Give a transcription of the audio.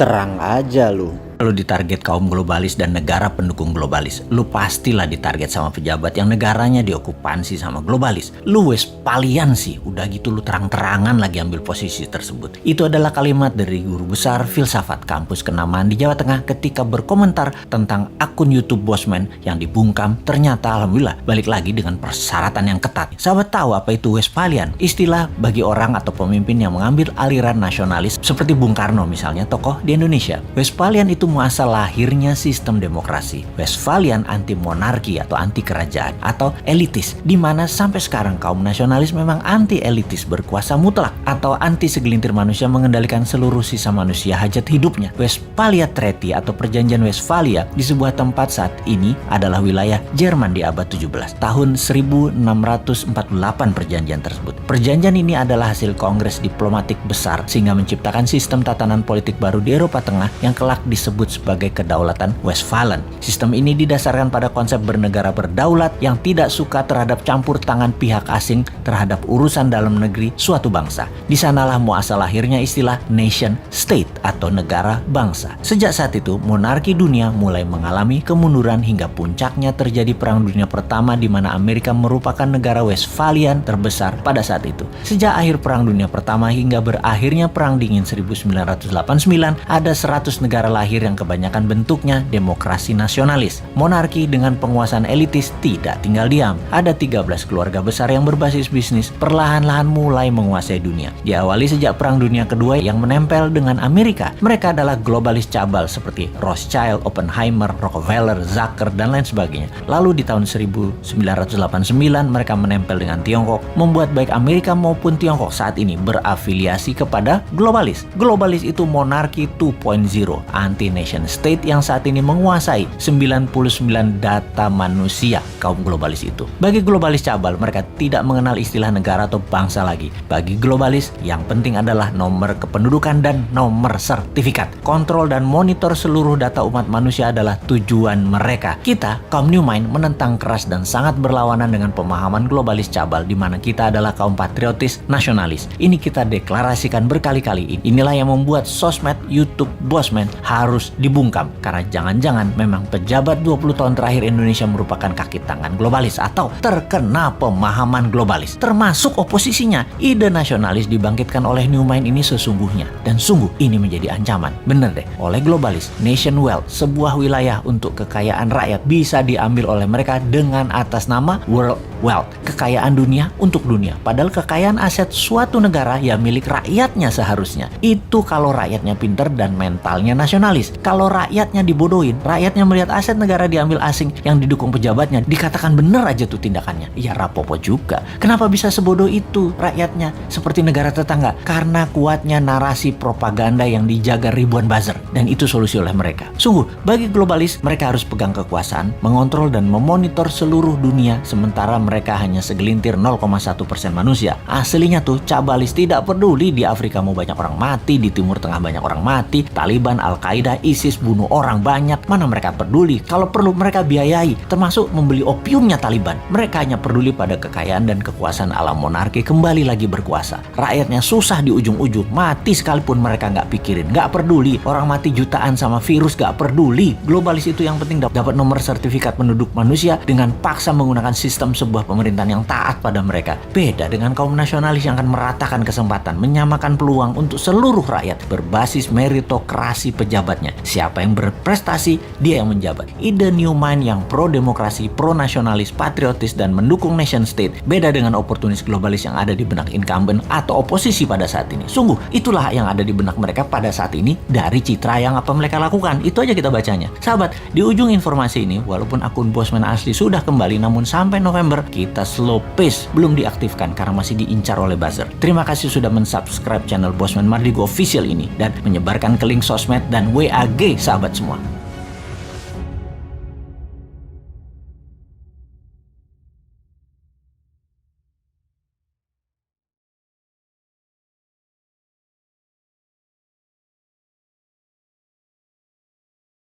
Terang aja lu. Kalau ditarget kaum globalis dan negara pendukung globalis, lu pastilah ditarget sama pejabat yang negaranya diokupansi sama globalis. Lu Westphalian sih, udah gitu lu terang-terangan lagi ambil posisi tersebut. Itu adalah kalimat dari guru besar filsafat kampus kenamaan di Jawa Tengah ketika berkomentar tentang akun YouTube Bosman yang dibungkam. Ternyata alhamdulillah balik lagi dengan persyaratan yang ketat. Sahabat tahu apa itu Westphalian? Istilah bagi orang atau pemimpin yang mengambil aliran nasionalis seperti Bung Karno misalnya, tokoh di Indonesia. Westphalian itu muasal lahirnya sistem demokrasi. Westphalian anti monarki atau anti kerajaan atau elitis, di mana sampai sekarang kaum nasionalis memang anti elitis berkuasa mutlak atau anti segelintir manusia mengendalikan seluruh sisa manusia hajat hidupnya. Westphalia Treaty atau Perjanjian Westphalia di sebuah tempat saat ini adalah wilayah Jerman di abad 17. Tahun 1648 perjanjian tersebut. Perjanjian ini adalah hasil kongres diplomatik besar sehingga menciptakan sistem tatanan politik baru di Eropa Tengah yang kelak disebut sebagai kedaulatan Westphalen. Sistem ini didasarkan pada konsep bernegara berdaulat yang tidak suka terhadap campur tangan pihak asing terhadap urusan dalam negeri suatu bangsa. Di sanalah muasal lahirnya istilah nation state atau negara bangsa. Sejak saat itu, monarki dunia mulai mengalami kemunduran hingga puncaknya terjadi Perang Dunia Pertama di mana Amerika merupakan negara Westphalian terbesar pada saat itu. Sejak akhir Perang Dunia Pertama hingga berakhirnya Perang Dingin 1989, ada 100 negara lahir yang kebanyakan bentuknya demokrasi nasionalis. Monarki dengan penguasaan elitis tidak tinggal diam. Ada 13 keluarga besar yang berbasis bisnis perlahan-lahan mulai menguasai dunia. Diawali sejak Perang Dunia Kedua yang menempel dengan Amerika. Mereka adalah globalis cabal seperti Rothschild, Oppenheimer, Rockefeller, Zucker, dan lain sebagainya. Lalu di tahun 1989 mereka menempel dengan Tiongkok, membuat baik Amerika maupun Tiongkok saat ini berafiliasi kepada globalis. Globalis itu monarki 2.0, anti nation state yang saat ini menguasai 99 data manusia kaum globalis itu. Bagi globalis cabal, mereka tidak mengenal istilah negara atau bangsa lagi. Bagi globalis, yang penting adalah nomor kependudukan dan nomor sertifikat. Kontrol dan monitor seluruh data umat manusia adalah tujuan mereka. Kita, kaum New Mind, menentang keras dan sangat berlawanan dengan pemahaman globalis cabal di mana kita adalah kaum patriotis nasionalis. Ini kita deklarasikan berkali-kali. Inilah yang membuat sosmed YouTube Bosman harus dibungkam karena jangan-jangan memang pejabat 20 tahun terakhir Indonesia merupakan kaki tangan globalis atau terkena pemahaman globalis. Termasuk oposisinya. Ide nasionalis dibangkitkan oleh New Mind ini sesungguhnya dan sungguh ini menjadi ancaman. Bener deh, oleh globalis, nation wealth, sebuah wilayah untuk kekayaan rakyat bisa diambil oleh mereka dengan atas nama world wealth, kekayaan dunia untuk dunia. Padahal kekayaan aset suatu negara ya milik rakyatnya seharusnya. Itu kalau rakyatnya pinter dan mentalnya nasionalis. Kalau rakyatnya dibodohin, rakyatnya melihat aset negara diambil asing yang didukung pejabatnya, dikatakan bener aja tuh tindakannya. Ya rapopo juga. Kenapa bisa sebodoh itu rakyatnya seperti negara tetangga? Karena kuatnya narasi propaganda yang dijaga ribuan buzzer. Dan itu solusi oleh mereka. Sungguh, bagi globalis, mereka harus pegang kekuasaan, mengontrol dan memonitor seluruh dunia, sementara mereka hanya segelintir 0,1% manusia. Aslinya tuh cabalis tidak peduli di Afrika mau banyak orang mati, di Timur Tengah banyak orang mati, Taliban, Al-Qaeda, ISIS bunuh orang banyak, mana mereka peduli. Kalau perlu mereka biayai, termasuk membeli opiumnya Taliban. Mereka hanya peduli pada kekayaan dan kekuasaan alam monarki kembali lagi berkuasa. Rakyatnya susah di ujung-ujung, mati sekalipun mereka nggak pikirin, nggak peduli. Orang mati jutaan sama virus nggak peduli. Globalis itu yang penting dapat nomor sertifikat penduduk manusia dengan paksa menggunakan sistem sebuah pemerintahan yang taat pada mereka. Beda dengan kaum nasionalis yang akan meratakan kesempatan, menyamakan peluang untuk seluruh rakyat berbasis meritokrasi pejabatnya. Siapa yang berprestasi, dia yang menjabat. Ide New Mind yang pro-demokrasi, pro-nasionalis, patriotis, dan mendukung nation state beda dengan oportunis globalis yang ada di benak incumbent atau oposisi pada saat ini. Sungguh, itulah yang ada di benak mereka pada saat ini dari citra yang apa mereka lakukan. Itu aja kita bacanya. Sahabat, di ujung informasi ini, walaupun akun Bosman asli sudah kembali, namun sampai November kita slow pace belum diaktifkan karena masih diincar oleh buzzer. Terima kasih sudah mensubscribe channel Bosman Mardigo Official ini dan menyebarkan ke link sosmed dan WAG sahabat semua.